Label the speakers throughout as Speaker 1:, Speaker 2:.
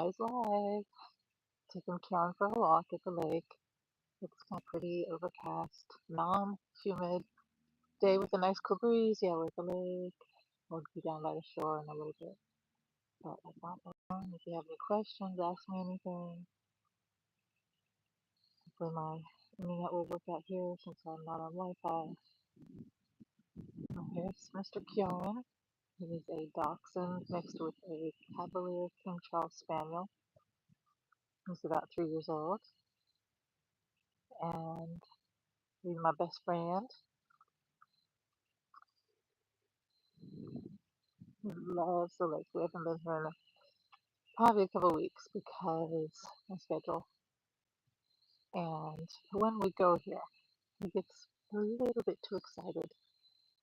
Speaker 1: guys like. Taking Karen for a walk at the lake. It's kind of pretty, overcast, non-humid day with a nice cool breeze. Yeah, we're at the lake. We'll be down by the shore in a little bit. But I thought, if you have any questions, ask me anything. Hopefully my internet will work out here since I'm not on Wi-Fi. And here's Mr. Kieran. He is a Dachshund mixed with a Cavalier King Charles Spaniel. He's about 3 years old. And he's my best friend. He loves the lake. We haven't been here in probably a couple weeks because my schedule. And when we go here, he gets a little bit too excited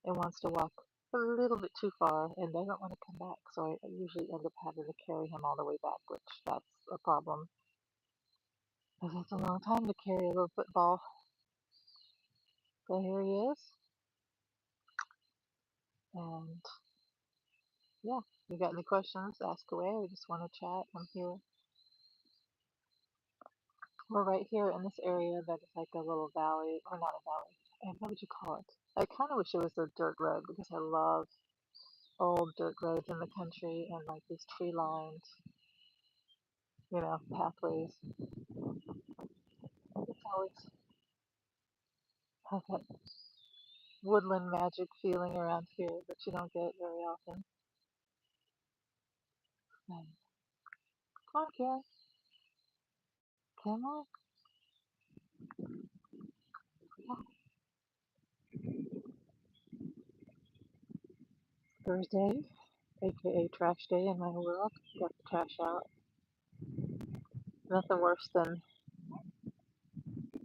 Speaker 1: and wants to walk a little bit too far and doesn't want to come back. So I usually end up having to carry him all the way back, which that's a problem because it's a long time to carry a little football. So here he is. And yeah, you got any questions, ask away. We just want to chat. I'm here. We're right here in this area that is like a little valley, or not a valley. And what would you call it? I kind of wish it was a dirt road because I love old dirt roads in the country and like these tree lined, pathways. It's always has that woodland magic feeling around here that you don't get very often. And come on, Karen. Come on. Yeah. Thursday, aka trash day in my world. Got the trash out. Nothing worse than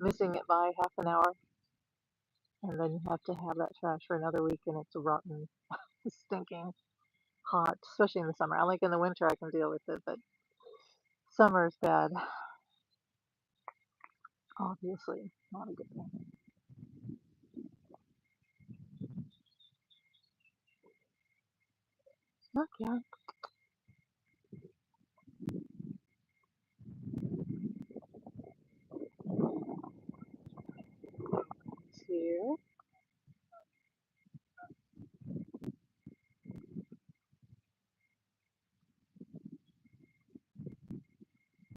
Speaker 1: missing it by half an hour, and then you have to have that trash for another week, and it's rotten, stinking hot, especially in the summer. I like in the winter I can deal with it, but summer is bad. Obviously, not a good thing. Okay, here.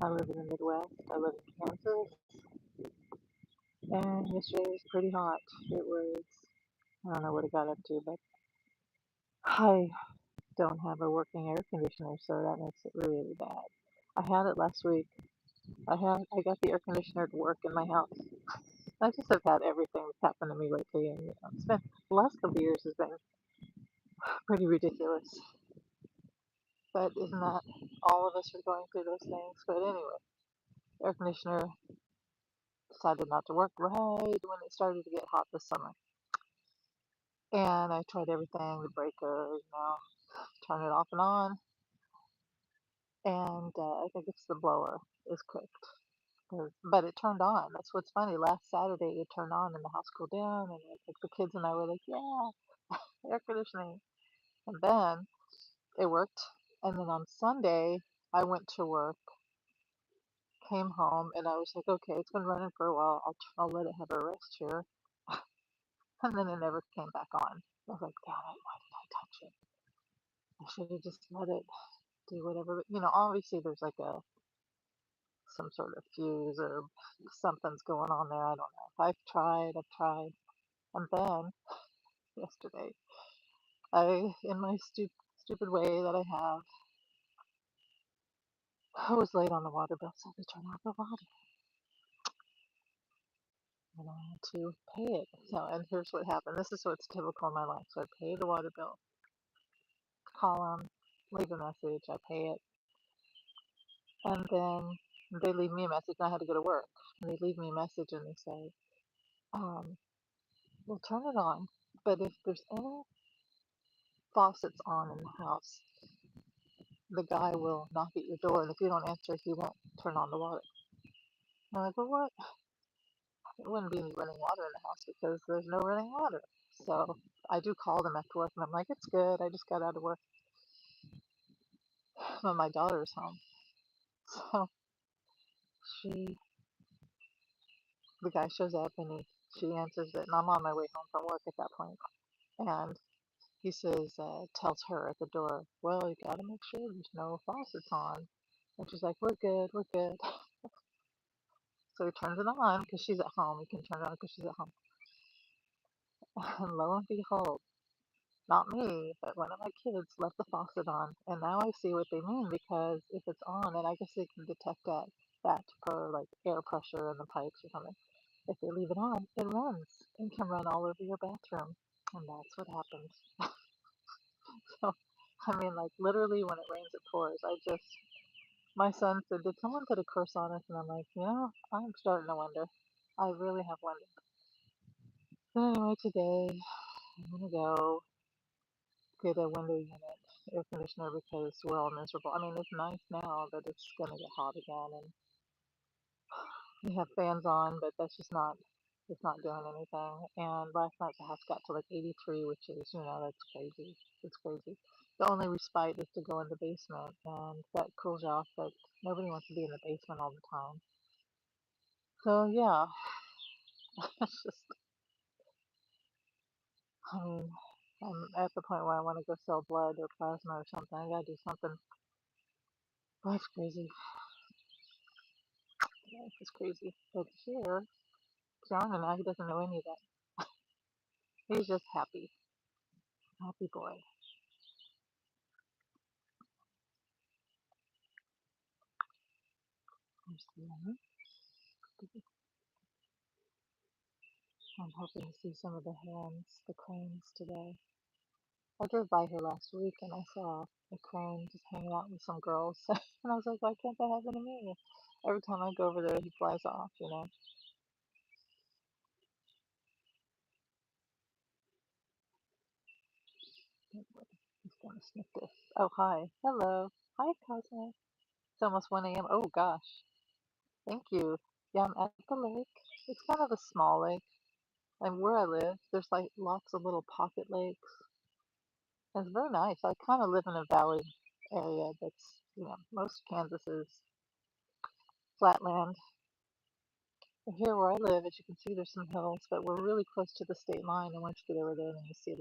Speaker 1: I live in the Midwest. I live in Kansas, and yesterday was pretty hot. It was, I don't know what it got up to, but I don't have a working air conditioner, so that makes it really bad. I had it last week. I got the air conditioner to work in my house. I just have had everything that's happened to me lately, and it's been the last couple of years has been pretty ridiculous. But isn't that all of us are going through those things? But anyway, air conditioner decided not to work right when it started to get hot this summer. And I tried everything, the breaker, turn it off and on. And I think it's the blower is cooked. But it turned on. That's what's funny. Last Saturday it turned on and the house cooled down, and like the kids and I were like, "Yeah, air conditioning." And then it worked. And then on Sunday I went to work, came home, and I was like, "Okay, it's been running for a while. I'll let it have a rest here." And then it never came back on. I was like, "Damn it! Why did I touch it? I should have just let it do whatever." But, obviously there's like a some sort of fuse or something's going on there. I don't know. I've tried. And then yesterday, in my stupid way that I have, I was late on the water bill, so I had to turn off the water. And I had to pay it. So, and here's what happened. This is what's typical in my life. So I pay the water bill, call them, leave a message, I pay it, and then they leave me a message. And I had to go to work. And they leave me a message and they say, um, we'll turn it on, but if there's any faucets on in the house, the guy will knock at your door, and if you don't answer, he won't turn on the water. And I'm like, well, what? There wouldn't be any running water in the house because there's no running water. So I do call them after work, and I'm like, it's good. I just got out of work when my daughter's home. So she, the guy shows up and she answers it, and I'm on my way home from work at that point. And he says, tells her at the door, well, you gotta make sure there's no faucets on. And she's like, we're good, we're good. So he turns it on because she's at home. He can turn it on because she's at home. And lo and behold, not me, but one of my kids left the faucet on. And now I see what they mean because if it's on, and I guess they can detect that for like air pressure in the pipes or something. If they leave it on, it runs and can run all over your bathroom. And that's what happens. So, I mean, like literally when it rains, it pours. My son said, did someone put a curse on us? And I'm like, I'm starting to wonder. I really have wondered. So anyway, today I'm gonna go get a window unit air conditioner because we're all miserable. I mean, it's nice now, but it's gonna get hot again, and we have fans on, but that's just not, it's not doing anything. And last night the house got to like 83, which is, that's crazy. It's crazy. The only respite is to go in the basement, and that cools you off, but nobody wants to be in the basement all the time. So yeah, it's just, I mean, I'm at the point where I want to go sell blood or plasma or something. I gotta do something. That's crazy. Life is crazy. But here, John and I, he doesn't know any of that. He's just happy. Happy boy. There's the lemon. I'm hoping to see some of the hens, the cranes today. I drove by here last week and I saw a crane just hanging out with some girls. And I was like, why can't that happen to me? Every time I go over there, he flies off. He's gonna sniff this. Oh, hi. Hello. Hi, Cosmo. It's almost 1 a.m. Oh, gosh. Thank you. Yeah, I'm at the lake. It's kind of a small lake. And where I live, there's like lots of little pocket lakes. And it's very nice. I kind of live in a valley area that's, most Kansas is flatland. But here where I live, as you can see, there's some hills, but we're really close to the state line. And once you get over there, then you see a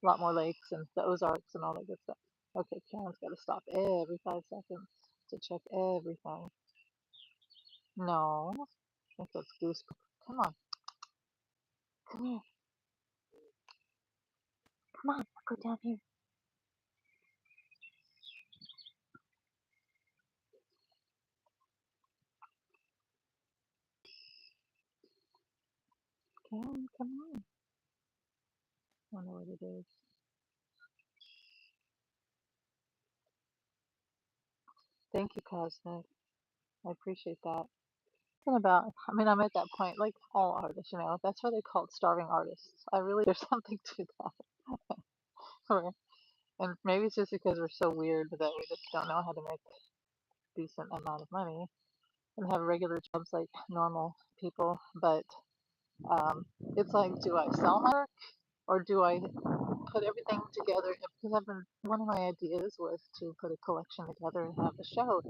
Speaker 1: lot more lakes and the Ozarks and all that good stuff. Okay, Karen's got to stop every 5 seconds to check everything. No, I think that's Goose. Come on, come here, come on, go down here. Karen, come on. I don't know what it is. Thank you, Cosmic. I appreciate that. Something about, I mean, I'm at that point, like all artists, that's why they call it starving artists. I really, there's something to that. Where- and maybe it's just because we're so weird that we just don't know how to make a decent amount of money and have regular jobs like normal people. But um, it's like, do I sell my work or do I put everything together? Because one of my ideas was to put a collection together and have a show,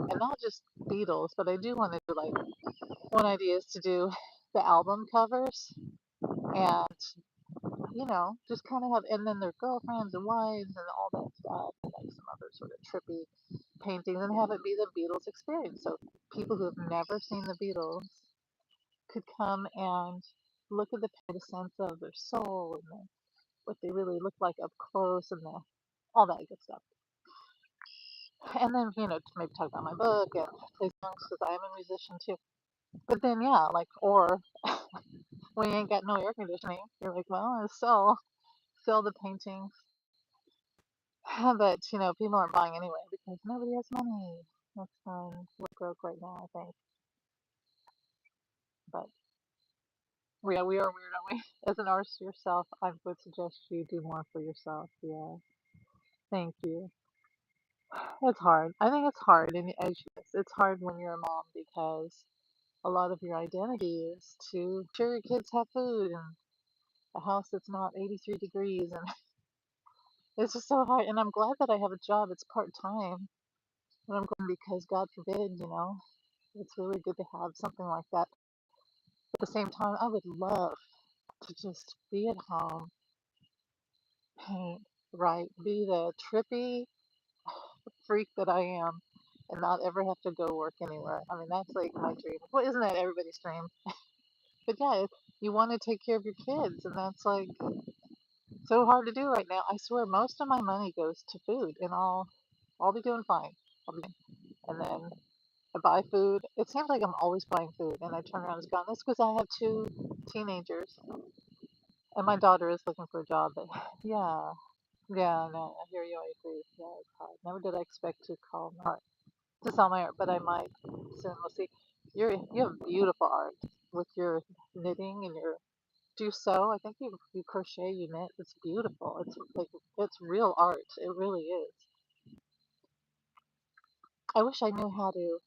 Speaker 1: and not just Beatles, but I do want to do like one idea is to do the album covers and just kind of have, and then their girlfriends and wives and all that stuff, and like some other sort of trippy paintings, and have it be the Beatles experience. So people who have never seen the Beatles could come and look at the sense of their soul and what they really look like up close and all that good stuff. And then, to maybe talk about my book and play songs because I am a musician too. But then, yeah, like, or when you ain't got no air conditioning, you're like, well, I sell the paintings. But, people aren't buying anyway because nobody has money. That's we're broke right now, I think. But we are weird, aren't we? As an artist yourself, I would suggest you do more for yourself. Yeah. Thank you. It's hard. I think it's hard, and it's hard when you're a mom because a lot of your identity is to sure your kids have food and a house that's not 83 degrees, and it's just so hard. And I'm glad that I have a job. It's part time, And I'm going because God forbid, it's really good to have something like that. At the same time, I would love to just be at home, paint, write, be the trippy freak that I am, and not ever have to go work anywhere. I mean, that's like my dream. Well, isn't that everybody's dream? But yeah, you want to take care of your kids, and that's like so hard to do right now. I swear, most of my money goes to food, and I'll be doing fine. I'll be, and then I buy food. It seems like I'm always buying food, and I turn around and it's gone. That's because I have two teenagers, and my daughter is looking for a job. But yeah, yeah, no, I hear you. I agree. Yeah, it's hard. Never did I expect to call my art to sell my art, but I might soon. We'll see. You have beautiful art with your knitting and your. Do you sew? I think you crochet, you knit. It's beautiful. It's like it's real art. It really is. I wish I knew how to.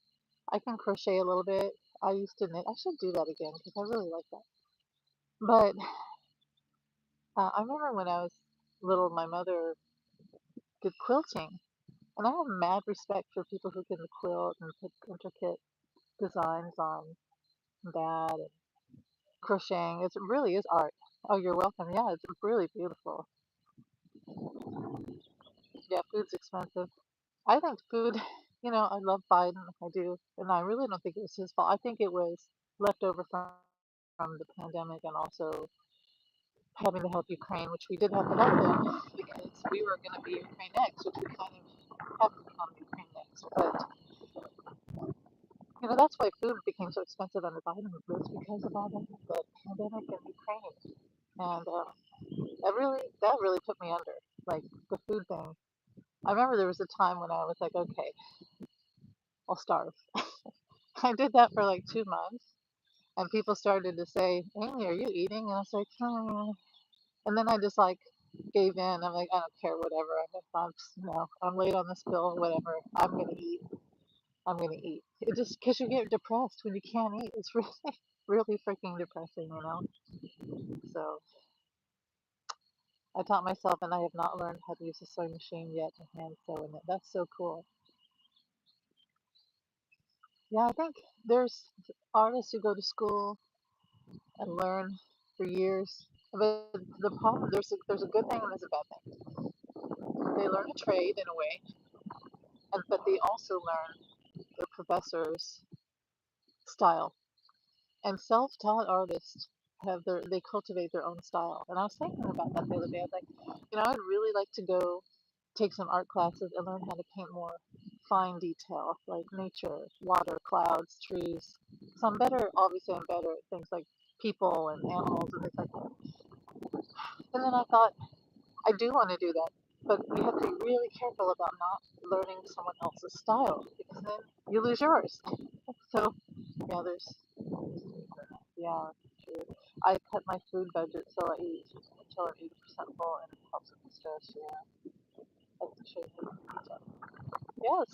Speaker 1: I can crochet a little bit. I used to knit. I should do that again because I really like that. But I remember when I was little, my mother did quilting, and I have mad respect for people who can quilt and put intricate designs on that and crocheting. It really is art. Oh, you're welcome. Yeah, it's really beautiful. Yeah, food's expensive. I think food, I love Biden. I do. And I really don't think it was his fault. I think it was left over from the pandemic and also having to help Ukraine, which we did have to help them because we were going to be Ukraine next, which we kind of haven't become Ukraine next. But, that's why food became so expensive under Biden was because of all the pandemic and Ukraine. And that really put me under, like the food thing. I remember there was a time when I was like, okay, I'll starve. I did that for like 2 months, and people started to say, Amy, are you eating? And I was like, hmm. And then I just like gave in. I'm like, I don't care, whatever. I'm late on this bill, whatever. I'm gonna eat. I'm gonna eat. It just because you get depressed when you can't eat. It's really, really freaking depressing. So I taught myself, and I have not learned how to use a sewing machine yet to hand sew in it. That's so cool. Yeah, I think there's artists who go to school and learn for years. But the problem, there's a good thing and there's a bad thing. They learn a trade in a way, but they also learn their professor's style. And self-taught artists they cultivate their own style. And I was thinking about that the other day. I was like, I'd really like to go take some art classes and learn how to paint more fine detail, like nature, water, clouds, trees. So obviously I'm better at things like people and animals and things like that. And then I thought, I do want to do that, but you have to be really careful about not learning someone else's style because then you lose yours. So yeah, yeah, true. I cut my food budget so I eat until I'm 80% full and it helps with the stress. Yeah, I can show you the detail. Yes,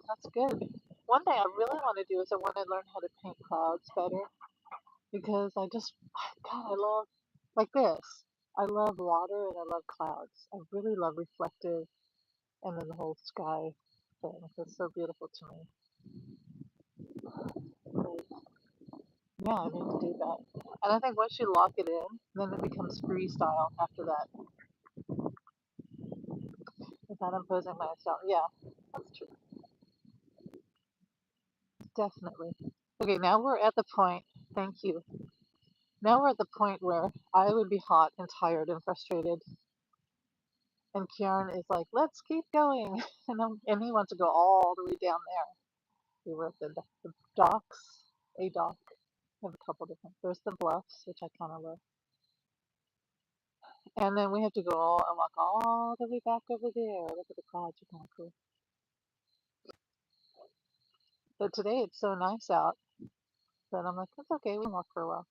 Speaker 1: that's good. One thing I really want to do is I want to learn how to paint clouds better because God, I love like this. I love water and I love clouds. I really love reflective and then the whole sky thing. It's so beautiful to me. Like, yeah, I need to do that. And I think once you lock it in, then it becomes freestyle after that. Without imposing my style. Yeah, that's true. Definitely. Okay, now we're at the point. Thank you. Now we're at the point where I would be hot and tired and frustrated, and Kieran is like, "Let's keep going," and he wants to go all the way down there. We were at the docks, a dock. We have a couple different. There's the bluffs, which I kind of love. And then we have to go and walk all the way back over there. Look at the clouds, are kind of cool. But today it's so nice out that I'm like, it's okay, we can walk for a while.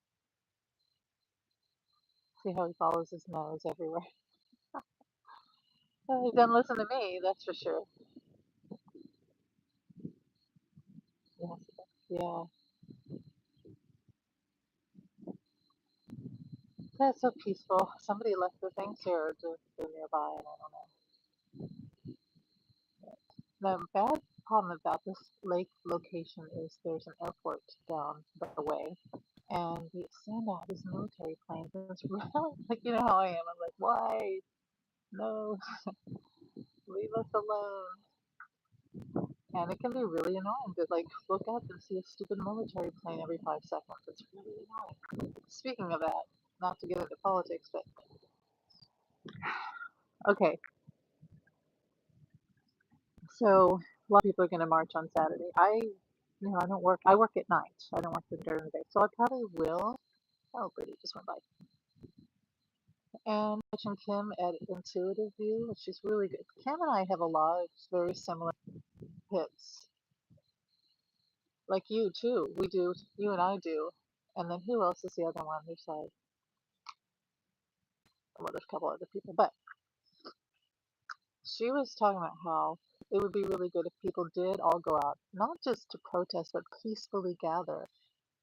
Speaker 1: See how he follows his nose everywhere. He doesn't listen to me, that's for sure. Yes. Yeah, that's so peaceful. Somebody left the things here nearby, and I don't know. The bad problem about this lake location is there's an airport down the way, and they send out these military planes, and it's really like you know how I am. I'm like, why? No, leave us alone. And it can be really annoying to like look up and see a stupid military plane every 5 seconds. It's really annoying. Speaking of that, not to get into politics, but okay, so a lot of people are going to march on Saturday. I don't work. I work at night. I don't work during the day, so I probably will. Oh, Brady just went by. And watching Kim at Intuitive View, she's really good. Kim and I have a lot of very similar hits, like you too. We do. You and I do. And then who else is the other one? There's like, well, there's a couple other people, but she was talking about how it would be really good if people did all go out, not just to protest, but peacefully gather.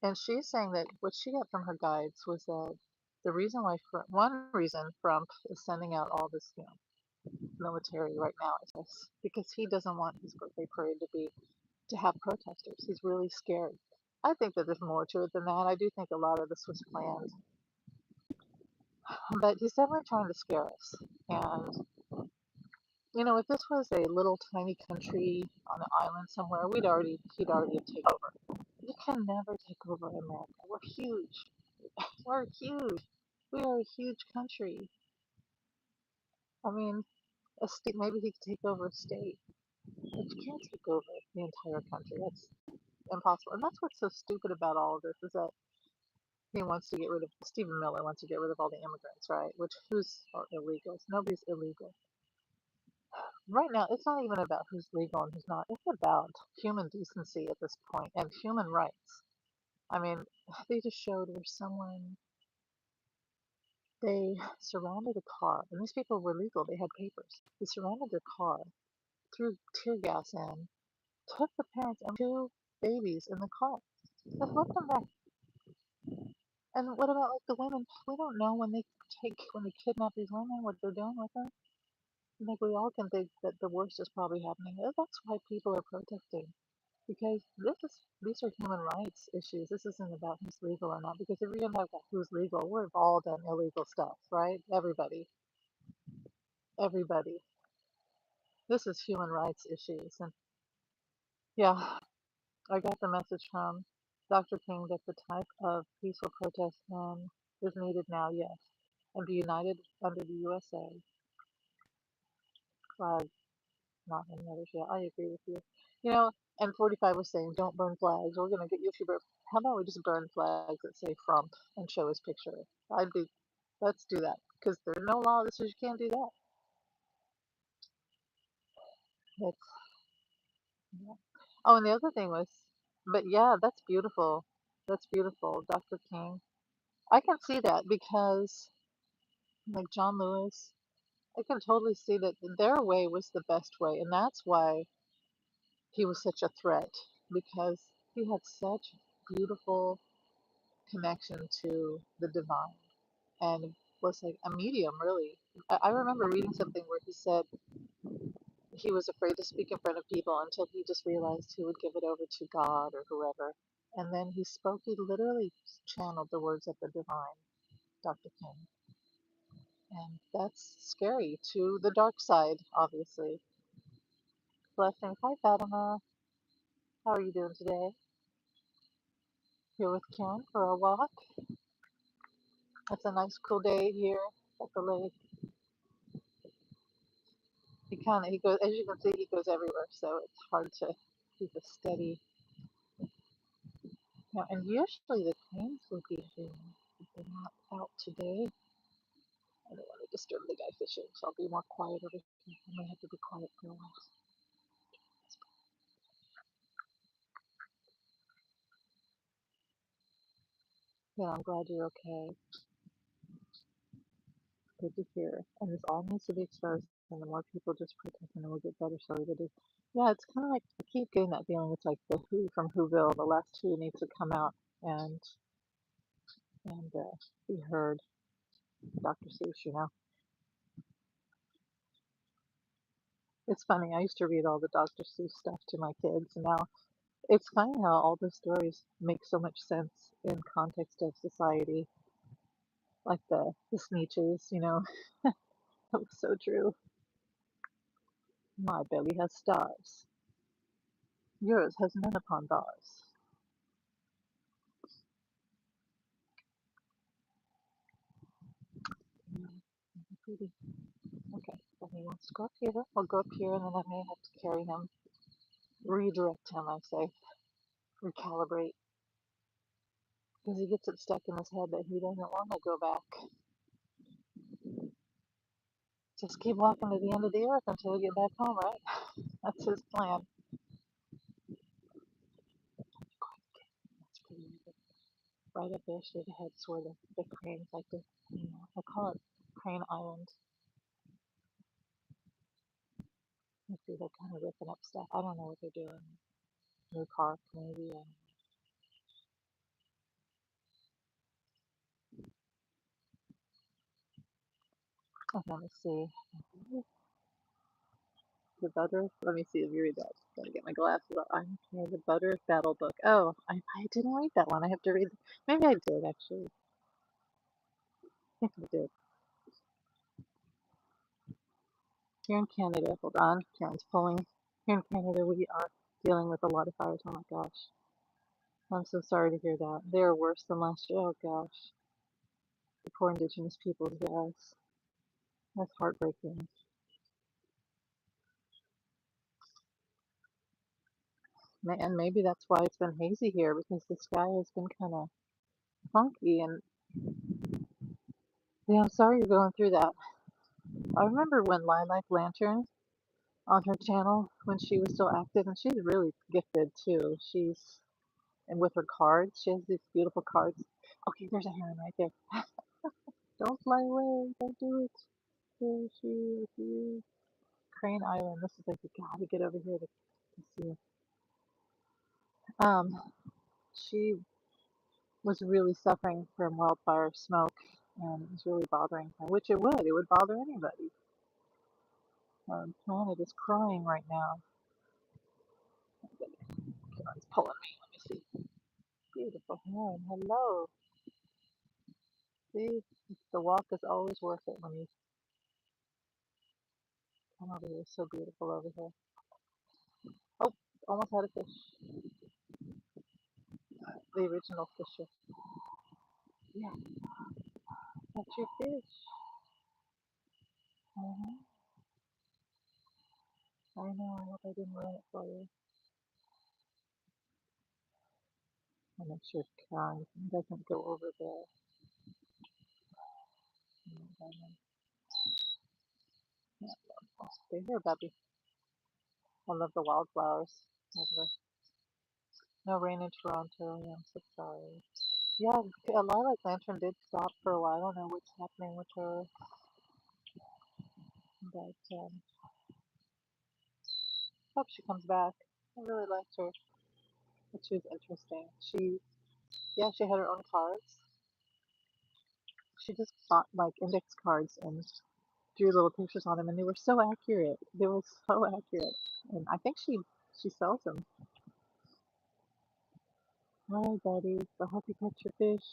Speaker 1: And she's saying that what she got from her guides was that the reason why, one reason Trump is sending out all this, military right now is this, because he doesn't want his birthday parade to have protesters. He's really scared. I think that there's more to it than that. I do think a lot of this was planned, but he's definitely trying to scare us. And if this was a little tiny country on an island somewhere, he'd already have taken over. You can never take over America. We're huge. We're huge. We are a huge country. I mean, a state, maybe he could take over a state, but you can't take over the entire country. That's impossible. And that's what's so stupid about all of this is that Stephen Miller wants to get rid of all the immigrants, right? Which, who's illegals? Nobody's illegal. Right now, it's not even about who's legal and who's not. It's about human decency at this point and human rights. I mean, they just showed where they surrounded a car, and these people were legal, they had papers. They surrounded their car, threw tear gas in, took the parents and two babies in the car, and left them there. And what about like the women? We don't know when they kidnap these women, what they're doing with them. I think we all can think that the worst is probably happening. That's why people are protesting. Because these are human rights issues. This isn't about who's legal or not. Because if you're gonna talk about who's legal, we've all done illegal stuff, right? Everybody. This is human rights issues, and yeah, I got the message from Dr. King that the type of peaceful protest is needed now, yes, and be united under the USA flag, not any others. Yeah, I agree with you. You know, and 45 was saying, don't burn flags. We're gonna get you if you burn. How about we just burn flags that say Trump and show his picture? I'd be, let's do that because there's no law that says you can't do that. It's, yeah. Oh, and the other thing was, but yeah, that's beautiful. That's beautiful, Dr. King. I can see that because, like John Lewis, I can totally see that their way was the best way, and that's why he was such a threat because he had such beautiful connection to the divine and was like a medium, really. I remember reading something where he said he was afraid to speak in front of people until he just realized he would give it over to God or whoever. And then he literally channeled the words of the divine, Dr. King. And that's scary to the dark side, obviously. Blessings. Hi, Fatima. How are you doing today? Here with Kim for a walk. It's a nice cool day here at the lake. He goes, as you can see, he goes everywhere, so it's hard to keep a steady. And usually the cranes would be here, but they're not out today. I don't want to disturb the guy fishing, so I'll be more quiet over here. I may have to be quiet for a while. Yeah, I'm glad you're okay. Good to hear. And this all needs to be exposed, and the more people just protest, and it will get better. So everybody, yeah, it's kind of like I keep getting that feeling. It's like the Who from Whoville. The last two needs to come out and be heard. Dr. Seuss, It's funny, I used to read all the Dr. Seuss stuff to my kids, and now it's funny how all the stories make so much sense in context of society, like the Sneetches, you know, that was so true. My belly has stars. Yours has none upon bars. Mm, pretty. Okay, then he wants to go up here. I'll go up here, and then I may have to carry him, redirect him, I say, recalibrate, because he gets it stuck in his head that he doesn't want to go back. Just keep walking to the end of the earth until we get back home, right? That's his plan. That's pretty. Right up there, straight ahead, is where the cranes like to, I call it Crane Island. Let's see, they're kind of ripping up stuff. I don't know what they're doing. New park, maybe. Let me see. The Butter. Let me see if you read that. Gotta get my glasses on. I'm here. The Butter Battle Book. Oh, I didn't read that one. I have to read. Maybe I did actually. I think I did. Here in Canada, hold on. Karen's pulling. Here in Canada, we are dealing with a lot of fires. Oh my gosh. I'm so sorry to hear that. They are worse than last year. Oh gosh. The poor Indigenous peoples, yes. That's heartbreaking. And maybe that's why it's been hazy here because the sky has been kind of funky. And yeah, I'm sorry you're going through that. I remember when Lilac Lantern on her channel when she was still active, and she's really gifted too. And with her cards, she has these beautiful cards. Okay, there's a heron right there. Don't fly away. Don't do it. There she is. Crane Island. This is like you gotta get over here to see it. Um, she was really suffering from wildfire smoke, and it was really bothering her, which it would. It would bother anybody. Our planet is crying right now. It's pulling me. Let me see. Beautiful heron. Hello. See, the walk is always worth it when you come over here. It's so beautiful over here. Oh, almost had a fish. The original fisher. Yeah, that's your fish. Uh-huh. I know. I hope I didn't ruin it for you. I'll make sure Karen doesn't go over there. Yeah, stay here, Bubby. I love the wildflowers. No rain in Toronto. Yeah, I'm so sorry. Yeah, a lilac lantern did stop for a while. I don't know what's happening with her, but hope she comes back. I really liked her. But she was interesting. Yeah, she had her own cards. She just bought like index cards and drew little pictures on them, and they were so accurate. They were so accurate, and I think she sells them. Hi, buddy. I hope you catch your fish.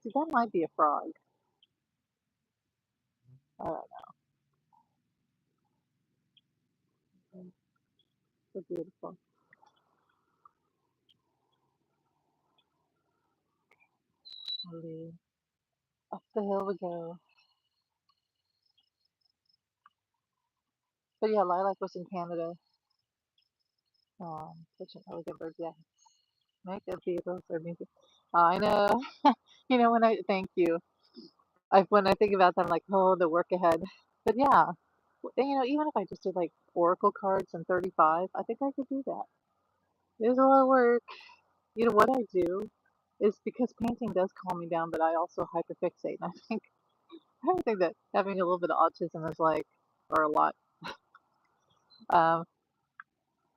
Speaker 1: See, that might be a frog. Oh, so beautiful. Holly. Up the hill we go. But yeah, Lilac was in Canada. Such an elegant bird. Yeah, make a Beatles or music. I know. When I thank you. When I think about that, I'm like, oh, the work ahead. But yeah, even if I just did like Oracle cards and 35, I think I could do that. There's a lot of work. You know what I do is because painting does calm me down, but I also hyperfixate. And I think that having a little bit of autism is like, or a lot, um,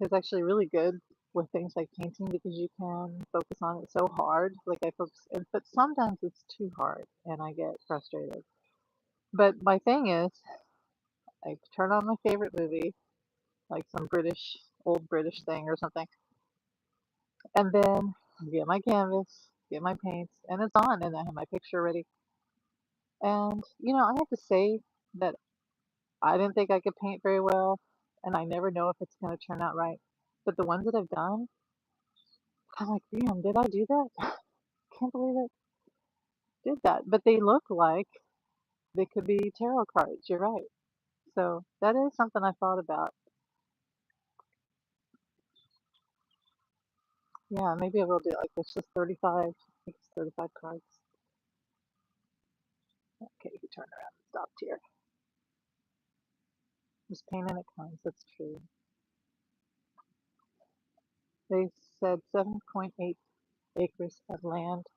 Speaker 1: is actually really good with things like painting because you can focus on it so hard. Like I focus, but sometimes it's too hard and I get frustrated. But my thing is, I turn on my favorite movie, like some old British thing or something, and then get my canvas, get my paints, and it's on, and I have my picture ready. And I have to say that I didn't think I could paint very well, and I never know if it's going to turn out right. But the ones that I've done, I'm like, damn, did I do that? Can't believe I did that. But they look like they could be tarot cards. You're right. So that is something I thought about. Yeah, maybe I will do it like this. Just 35. I think it's 35 cards. Okay, you turn around and stopped here. Just painting at times. That's true. They said 7.8 acres of land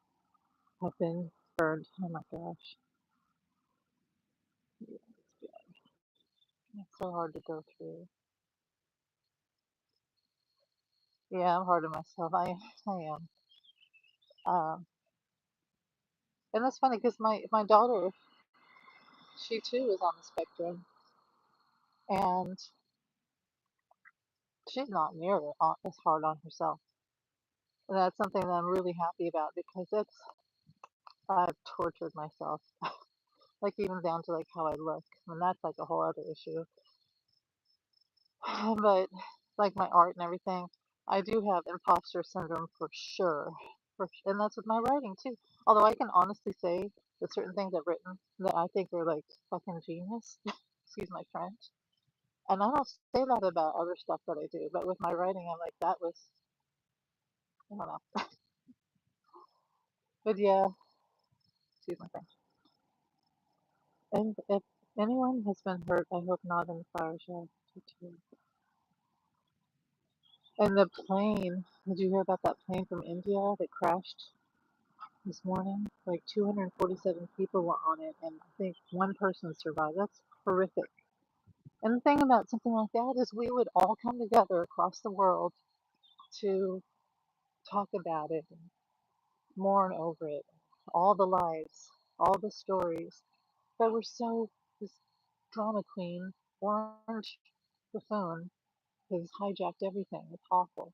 Speaker 1: have been burned. Oh my gosh. Yeah, it's so hard to go through. Yeah, I'm hard on myself. I am. Um, and that's funny because my daughter, she too is on the spectrum, and she's not as hard on herself. And that's something that I'm really happy about because I've tortured myself, like even down to like how I look, and that's like a whole other issue. But like my art and everything, I do have imposter syndrome for sure. And that's with my writing too. Although I can honestly say that certain things I've written that I think are like fucking genius. Excuse my French. And I don't say that about other stuff that I do, but with my writing, I'm like, that was, I don't know. But yeah, excuse my French. And if anyone has been hurt, I hope not in the fire shaft. And the plane, did you hear about that plane from India that crashed this morning? Like 247 people were on it, and I think one person survived. That's horrific. And the thing about something like that is we would all come together across the world to talk about it and mourn over it, all the lives, all the stories. But we're so, this drama queen, Orange Buffoon, has hijacked everything. It's awful.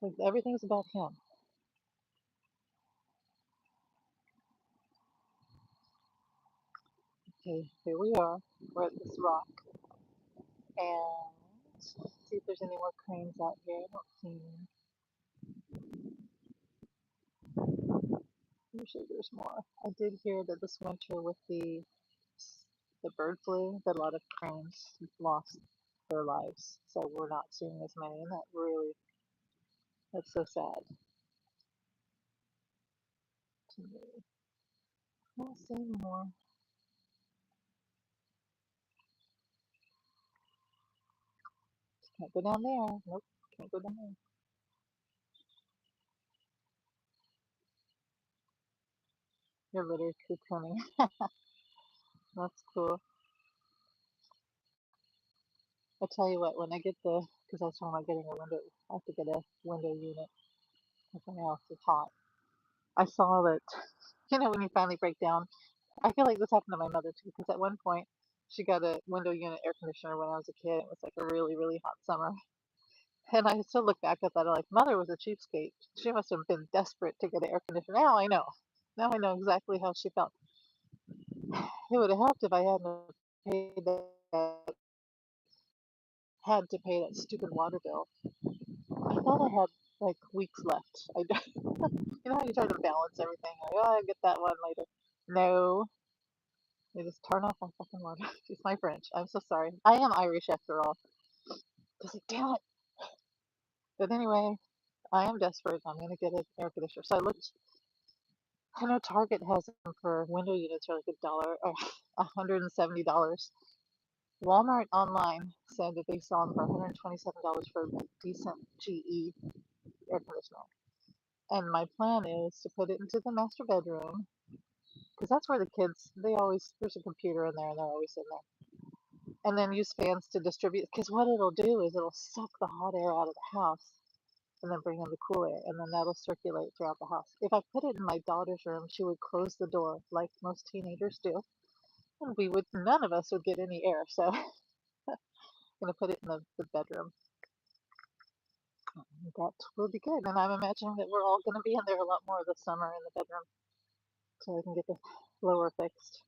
Speaker 1: Like, everything's about him. Okay, here we are. We're at this rock. And let's see if there's any more cranes out here. I don't see any. Usually there's more. I did hear that this winter with the bird flu, that a lot of cranes lost their lives. So we're not seeing as many, and that's so sad to me. I don't see any more. Can't go down there. Nope, can't go down there. You're literally cocooning. That's cool. I tell you what, when I get because I was talking about getting a window, I have to get a window unit. Everything else is hot. I saw that, when you finally break down, I feel like this happened to my mother too, because at one point she got a window unit air conditioner when I was a kid. It was like a really, really hot summer. And I still look back at that, I'm like, mother was a cheapskate. She must have been desperate to get an air conditioner. Now I know. Now I know exactly how she felt. It would have helped if I had to pay that stupid water bill. I thought I had like weeks left. You know how you try to balance everything? Like, oh, I get that one later. No, they just turn off my fucking water. Excuse my French. I'm so sorry. I am Irish after all. Just like, damn it. But anyway, I am desperate. I'm gonna get an air conditioner. So I looked. I know Target has them for window units for like $1 or $170. Walmart online said that they saw them for $127 for a decent GE air conditioner. And my plan is to put it into the master bedroom because that's where the kids, there's a computer in there and they're always in there. And then use fans to distribute, because what it'll do is it'll suck the hot air out of the house and then bring in the cool air, and then that'll circulate throughout the house. If I put it in my daughter's room, she would close the door like most teenagers do, and none of us would get any air. So Gonna put it in the bedroom. That will be good. And I'm imagining that we're all gonna be in there a lot more this summer in the bedroom, so I can get the blower fixed.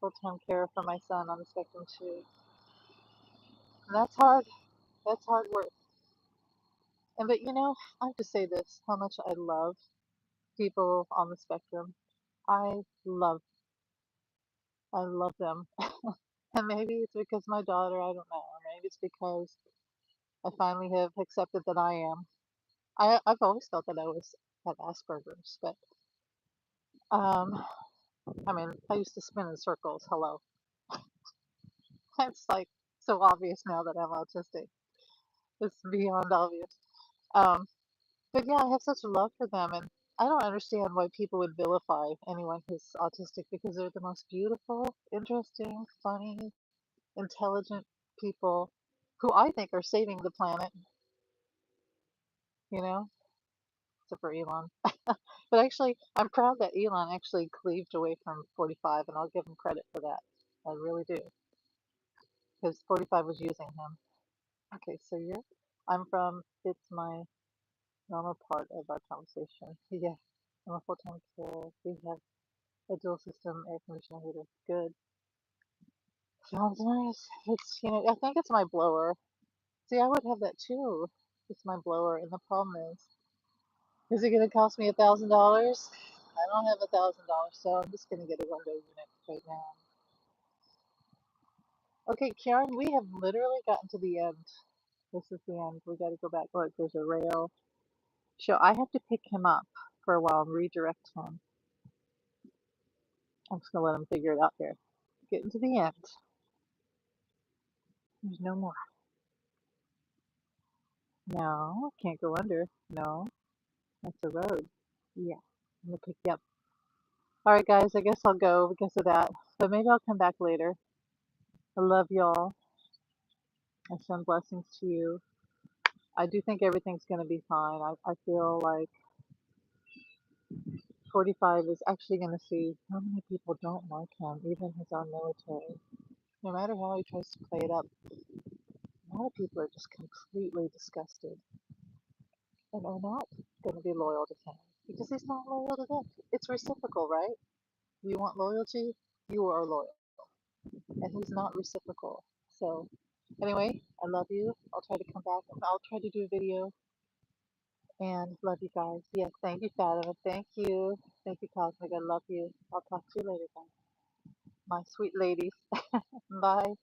Speaker 1: Full-time care for my son on the spectrum too. And that's hard. That's hard work. And but I have to say this, how much I love people on the spectrum. I love I love them. And maybe it's because my daughter, I don't know, or maybe it's because I finally have accepted that I am. I've always felt that I was had Asperger's, but um, I mean, I used to spin in circles. Hello, it's like so obvious now that I'm autistic. It's beyond obvious. Um, but yeah, I have such a love for them, and I don't understand why people would vilify anyone who's autistic because they're the most beautiful, interesting, funny, intelligent people who I think are saving the planet, you know, except for Elon. But actually, I'm proud that Elon actually cleaved away from 45, and I'll give him credit for that. I really do, because 45 was using him. Okay, so it's my normal part of our conversation. Yeah, I'm a full-time care. We have a dual system air conditioner heater. Good. Sounds nice. I think it's my blower. See, I would have that too. It's my blower, and the problem is it going to cost me $1,000? I don't have $1,000, so I'm just going to get a window unit right now. Okay, Karen, we have literally gotten to the end. This is the end. We got to go back. Look, there's a rail. So I have to pick him up for a while and redirect him. I'm just going to let him figure it out here. Getting to the end. There's no more. No, can't go under. No, that's the road. Yeah, I'm going to pick you up. All right, guys, I guess I'll go because of that. But maybe I'll come back later. I love y'all. I send blessings to you. I do think everything's going to be fine. I feel like 45 is actually going to see how many people don't like him, even his own military. No matter how he tries to play it up, a lot of people are just completely disgusted and are not going to be loyal to him because he's not loyal to them. It's reciprocal, right? You want loyalty, you are loyal. And he's not reciprocal. So, anyway, I love you. I'll try to come back and I'll try to do a video. And love you guys. Yes, thank you, Fatima. Thank you. Thank you, Cosmic. I love you. I'll talk to you later, guys. My sweet ladies. Bye.